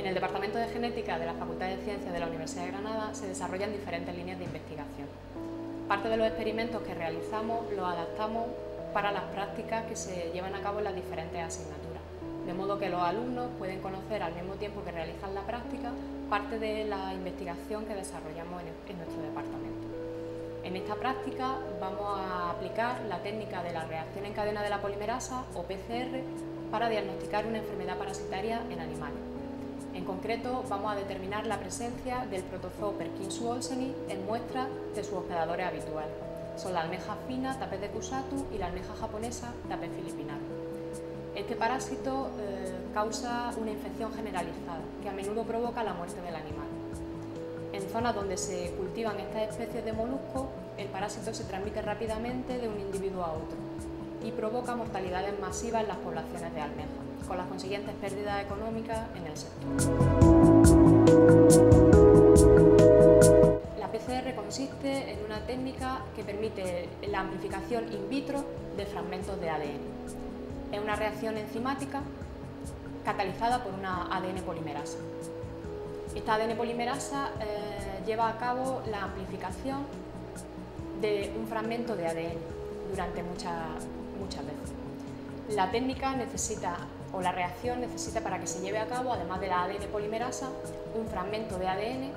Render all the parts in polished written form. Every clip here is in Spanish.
En el Departamento de Genética de la Facultad de Ciencias de la Universidad de Granada se desarrollan diferentes líneas de investigación. Parte de los experimentos que realizamos los adaptamos para las prácticas que se llevan a cabo en las diferentes asignaturas, de modo que los alumnos pueden conocer al mismo tiempo que realizan la práctica parte de la investigación que desarrollamos en nuestro departamento. En esta práctica vamos a aplicar la técnica de la reacción en cadena de la polimerasa, o PCR, para diagnosticar una enfermedad parasitaria en animales. En concreto, vamos a determinar la presencia del protozoo Perkinsu-Olseni en muestras de sus hospedadores habituales. Son la almeja fina Tapes decussatu y la almeja japonesa Tapes filipinarum. Este parásito causa una infección generalizada que a menudo provoca la muerte del animal. En zonas donde se cultivan estas especies de moluscos, el parásito se transmite rápidamente de un individuo a otro y provoca mortalidades masivas en las poblaciones de almejas, con las consiguientes pérdidas económicas en el sector. La PCR consiste en una técnica que permite la amplificación in vitro de fragmentos de ADN. Es una reacción enzimática catalizada por una ADN polimerasa. Esta ADN polimerasa lleva a cabo la amplificación de un fragmento de ADN durante muchas veces. La técnica la reacción necesita, para que se lleve a cabo, además de la ADN polimerasa, un fragmento de ADN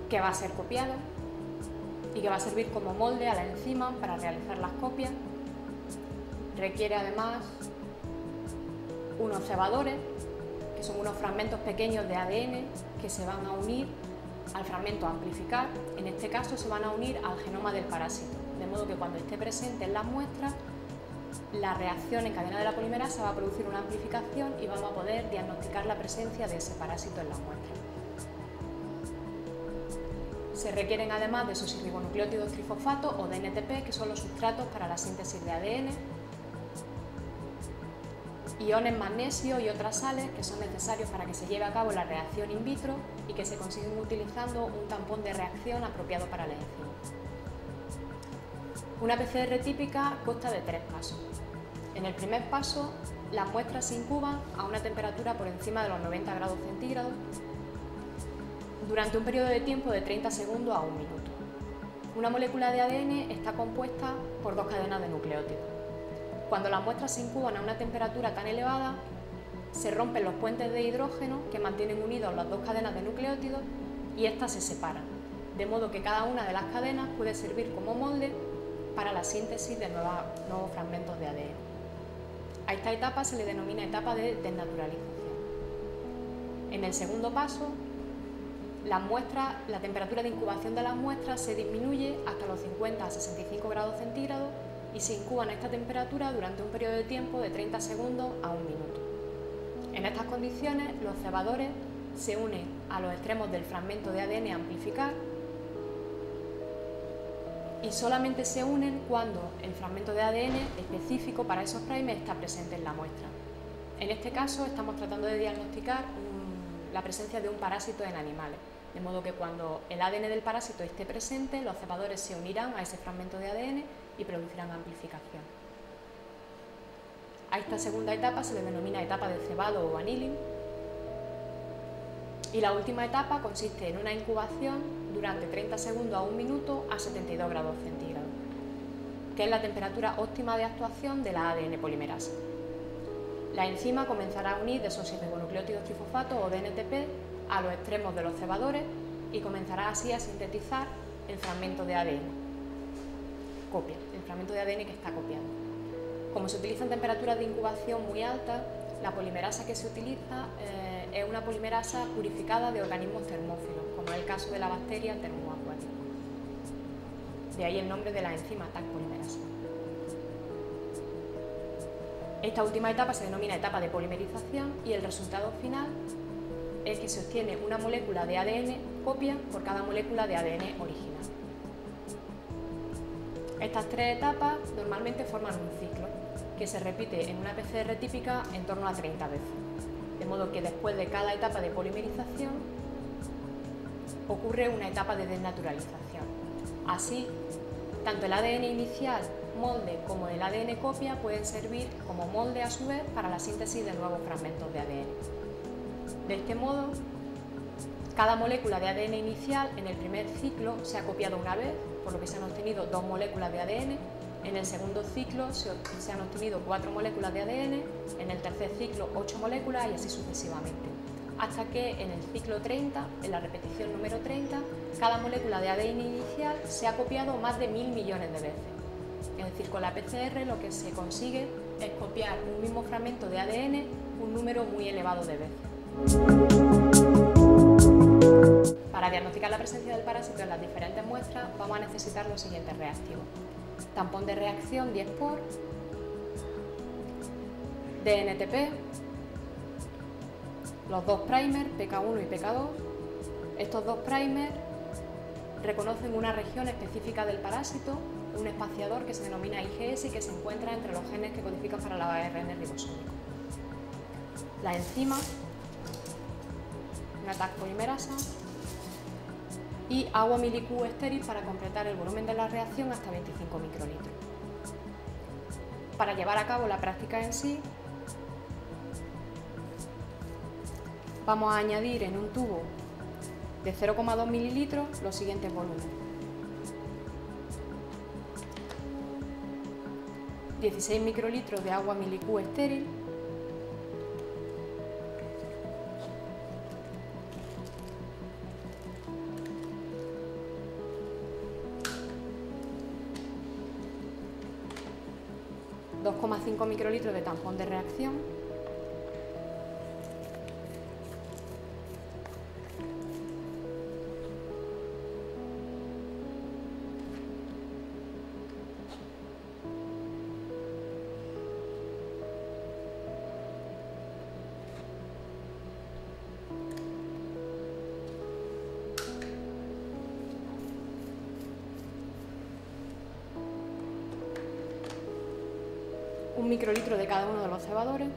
que va a ser copiado y que va a servir como molde a la enzima para realizar las copias. Requiere además unos cebadores, que son unos fragmentos pequeños de ADN que se van a unir al fragmento a amplificar. En este caso se van a unir al genoma del parásito, de modo que cuando esté presente en las muestras, la reacción en cadena de la polimerasa va a producir una amplificación y vamos a poder diagnosticar la presencia de ese parásito en las muestras. Se requieren además desoxirribonucleótidos trifosfato o DNTP, que son los sustratos para la síntesis de ADN, iones magnesio y otras sales que son necesarios para que se lleve a cabo la reacción in vitro y que se consiguen utilizando un tampón de reacción apropiado para la enzima. Una PCR típica consta de 3 pasos. En el primer paso, las muestras se incuban a una temperatura por encima de los 90 grados centígrados durante un periodo de tiempo de 30 segundos a 1 minuto. Una molécula de ADN está compuesta por 2 cadenas de nucleótidos. Cuando las muestras se incuban a una temperatura tan elevada, se rompen los puentes de hidrógeno que mantienen unidos las 2 cadenas de nucleótidos y éstas se separan, de modo que cada una de las cadenas puede servir como molde para la síntesis de nuevos fragmentos de ADN. A esta etapa se le denomina etapa de desnaturalización. En el segundo paso, la temperatura de incubación de las muestras se disminuye hasta los 50 a 65 grados centígrados y se incuban a esta temperatura durante un periodo de tiempo de 30 segundos a 1 minuto. En estas condiciones, los cebadores se unen a los extremos del fragmento de ADN a amplificar y solamente se unen cuando el fragmento de ADN específico para esos primers está presente en la muestra. En este caso, estamos tratando de diagnosticar la presencia de un parásito en animales, de modo que cuando el ADN del parásito esté presente, los cebadores se unirán a ese fragmento de ADN y producirán amplificación. A esta segunda etapa se le denomina etapa de cebado o annealing, y la última etapa consiste en una incubación durante 30 segundos a 1 minuto a 72 grados centígrados, que es la temperatura óptima de actuación de la ADN polimerasa. La enzima comenzará a unir desoxirribonucleótidos trifosfato o DNTP a los extremos de los cebadores y comenzará así a sintetizar el fragmento de ADN. Copia, el fragmento de ADN que está copiado. Como se utilizan temperaturas de incubación muy altas, la polimerasa que se utiliza es una polimerasa purificada de organismos termófilos, como es el caso de la bacteria Thermus aquaticus. De ahí el nombre de la enzima Taq polimerasa. Esta última etapa se denomina etapa de polimerización y el resultado final es que se obtiene una molécula de ADN copia por cada molécula de ADN original. Estas 3 etapas normalmente forman un ciclo que se repite en una PCR típica en torno a 30 veces, de modo que después de cada etapa de polimerización ocurre una etapa de desnaturalización. Así, tanto el ADN inicial, molde, como el ADN copia pueden servir como molde a su vez para la síntesis de nuevos fragmentos de ADN. De este modo, cada molécula de ADN inicial en el primer ciclo se ha copiado una vez, por lo que se han obtenido 2 moléculas de ADN. En el segundo ciclo se han obtenido 4 moléculas de ADN, en el tercer ciclo 8 moléculas y así sucesivamente. Hasta que en el ciclo 30, en la repetición número 30, cada molécula de ADN inicial se ha copiado más de 1000 millones de veces. Es decir, con la PCR lo que se consigue es copiar un mismo fragmento de ADN un número muy elevado de veces. Para diagnosticar la presencia del parásito en las diferentes muestras vamos a necesitar los siguientes reactivos: tampón de reacción 10-POR, DNTP, los 2 primers, PK1 y PK2. Estos 2 primers reconocen una región específica del parásito, un espaciador que se denomina IGS y que se encuentra entre los genes que codifican para el ARN ribosómico. La enzima, una TAC polimerasa, y agua mili-Q estéril para completar el volumen de la reacción hasta 25 microlitros. Para llevar a cabo la práctica en sí, vamos a añadir en un tubo de 0,2 mililitros los siguientes volúmenes: 16 microlitros de agua mili-Q estéril, 2,5 microlitros de tampón de reacción, un microlitro de cada uno de los cebadores,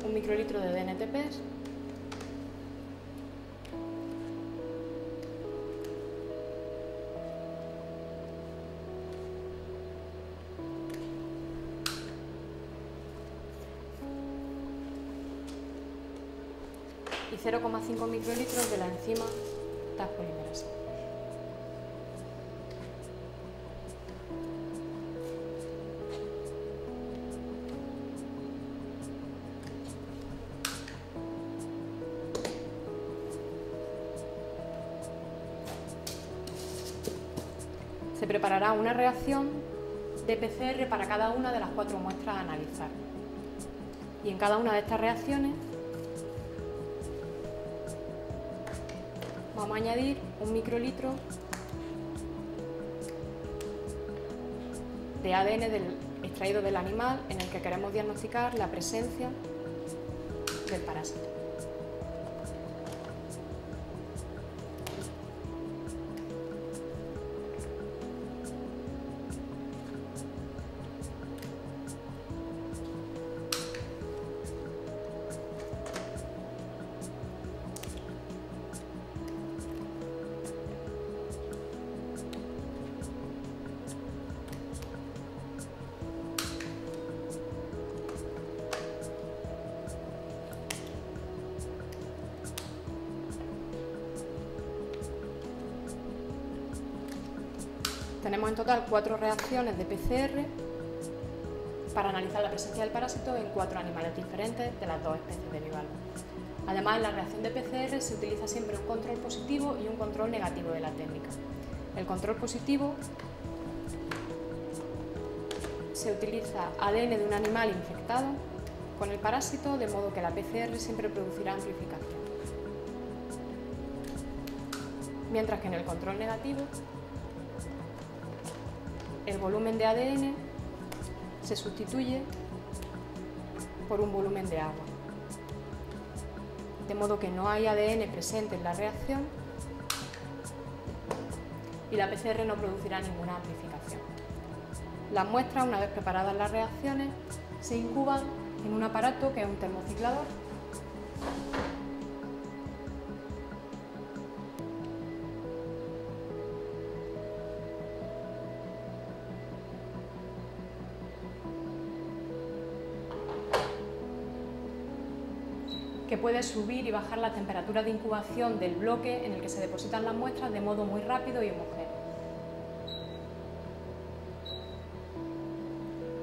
un microlitro de DNTPs, y 0,5 microlitros de la enzima TAC polimerasa. Se preparará una reacción de PCR para cada una de las 4 muestras a analizar. Y en cada una de estas reacciones vamos a añadir un microlitro de ADN extraído del animal en el que queremos diagnosticar la presencia del parásito. Tenemos en total 4 reacciones de PCR para analizar la presencia del parásito en 4 animales diferentes de las 2 especies de bivalvos. Además, en la reacción de PCR se utiliza siempre un control positivo y un control negativo de la técnica. El control positivo se utiliza ADN de un animal infectado con el parásito, de modo que la PCR siempre producirá amplificación. Mientras que en el control negativo, el volumen de ADN se sustituye por un volumen de agua. de modo que no hay ADN presente en la reacción y la PCR no producirá ninguna amplificación. Las muestras, una vez preparadas las reacciones, se incuban en un aparato que es un termociclador. Que puede subir y bajar la temperatura de incubación del bloque en el que se depositan las muestras de modo muy rápido y homogéneo.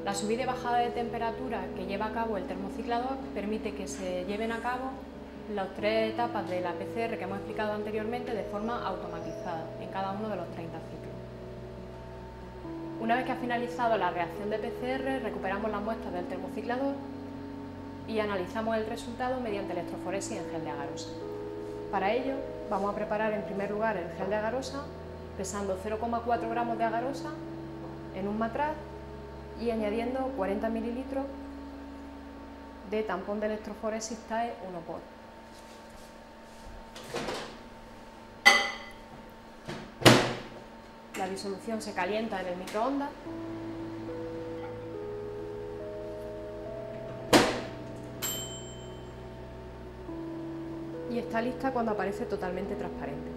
La subida y bajada de temperatura que lleva a cabo el termociclador permite que se lleven a cabo las 3 etapas de la PCR que hemos explicado anteriormente de forma automatizada en cada uno de los 30 ciclos. Una vez que ha finalizado la reacción de PCR, recuperamos las muestras del termociclador y analizamos el resultado mediante electroforesis en gel de agarosa. Para ello, vamos a preparar en primer lugar el gel de agarosa, pesando 0,4 gramos de agarosa en un matraz y añadiendo 40 mililitros de tampón de electroforesis TAE 1-por. La disolución se calienta en el microondas y está lista cuando aparece totalmente transparente.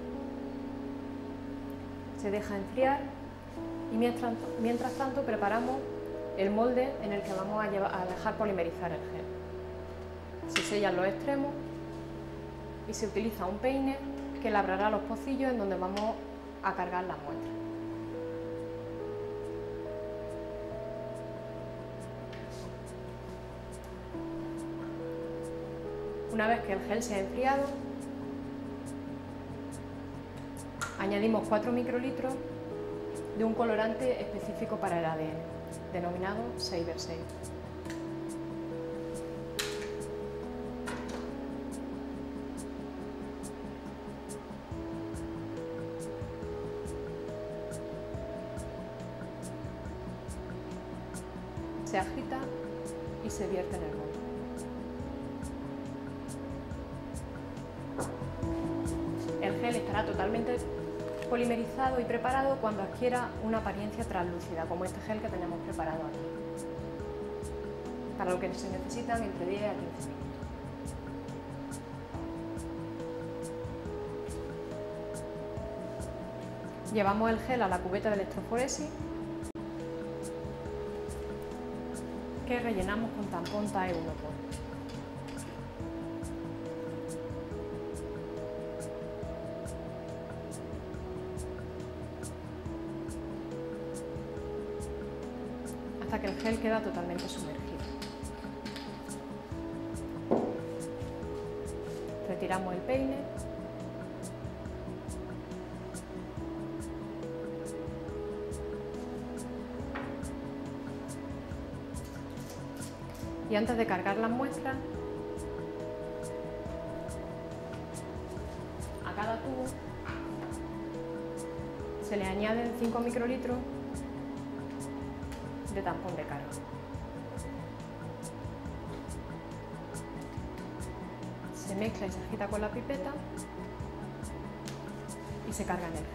Se deja enfriar y mientras tanto preparamos el molde en el que vamos a dejar polimerizar el gel. Se sellan los extremos y se utiliza un peine que labrará los pocillos en donde vamos a cargar las muestras. Una vez que el gel se ha enfriado, añadimos 4 microlitros de un colorante específico para el ADN, denominado Saber6. Se agita y se vierte en el molde. El gel estará totalmente polimerizado y preparado cuando adquiera una apariencia translúcida, como este gel que tenemos preparado aquí, para lo que se necesitan entre 10 a 15 minutos. Llevamos el gel a la cubeta de electroforesis, que rellenamos con tampón TAE 1-por. Hasta que el gel queda totalmente sumergido. Retiramos el peine y antes de cargar las muestras, a cada tubo se le añaden 5 microlitros de tampón de carga. Se mezcla y se agita con la pipeta y se carga en el gel.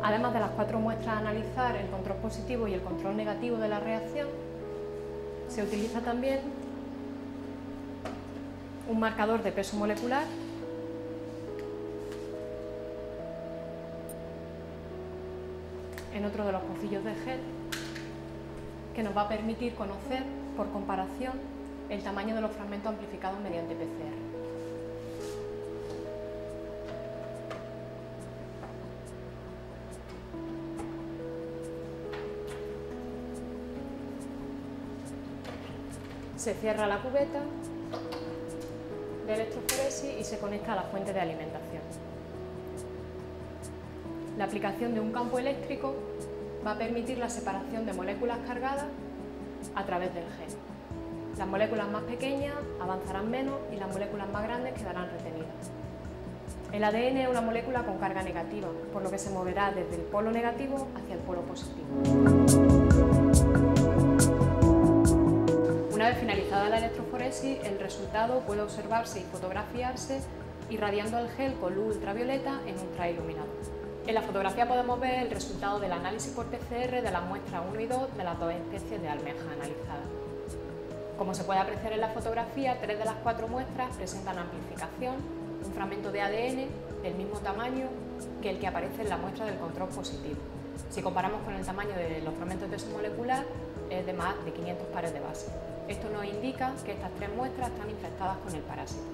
Además de las 4 muestras a analizar, el control positivo y el control negativo de la reacción, se utiliza también un marcador de peso molecular en otro de los pocillos de gel, que nos va a permitir conocer, por comparación, el tamaño de los fragmentos amplificados mediante PCR. Se cierra la cubeta de electroforesis y se conecta a la fuente de alimentación. La aplicación de un campo eléctrico va a permitir la separación de moléculas cargadas a través del gel. Las moléculas más pequeñas avanzarán menos y las moléculas más grandes quedarán retenidas. El ADN es una molécula con carga negativa, por lo que se moverá desde el polo negativo hacia el polo positivo. Una vez finalizada la electroforesis, el resultado puede observarse y fotografiarse irradiando el gel con luz ultravioleta en ultrailuminador. En la fotografía podemos ver el resultado del análisis por PCR de las muestras 1 y 2 de las 2 especies de almejas analizadas. Como se puede apreciar en la fotografía, 3 de las 4 muestras presentan amplificación, un fragmento de ADN del mismo tamaño que el que aparece en la muestra del control positivo. Si comparamos con el tamaño de los fragmentos de peso molecular, es de más de 500 pares de base. Esto nos indica que estas 3 muestras están infectadas con el parásito.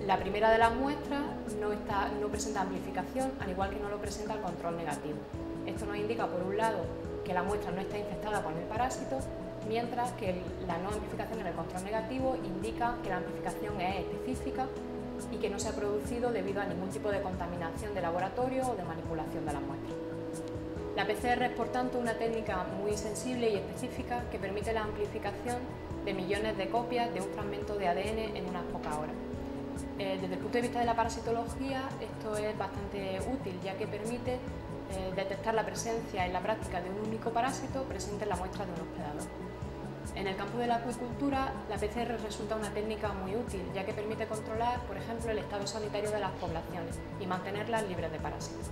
La primera de las muestras no presenta amplificación, al igual que no lo presenta el control negativo. Esto nos indica, por un lado, que la muestra no está infectada con el parásito, mientras que la no amplificación en el control negativo indica que la amplificación es específica y que no se ha producido debido a ningún tipo de contaminación de laboratorio o de manipulación de las muestras. La PCR es, por tanto, una técnica muy sensible y específica que permite la amplificación de millones de copias de un fragmento de ADN en unas pocas horas. Desde el punto de vista de la parasitología, esto es bastante útil, ya que permite detectar la presencia en la práctica de un único parásito presente en la muestra de un hospedador. En el campo de la acuicultura, la PCR resulta una técnica muy útil, ya que permite controlar, por ejemplo, el estado sanitario de las poblaciones y mantenerlas libres de parásitos.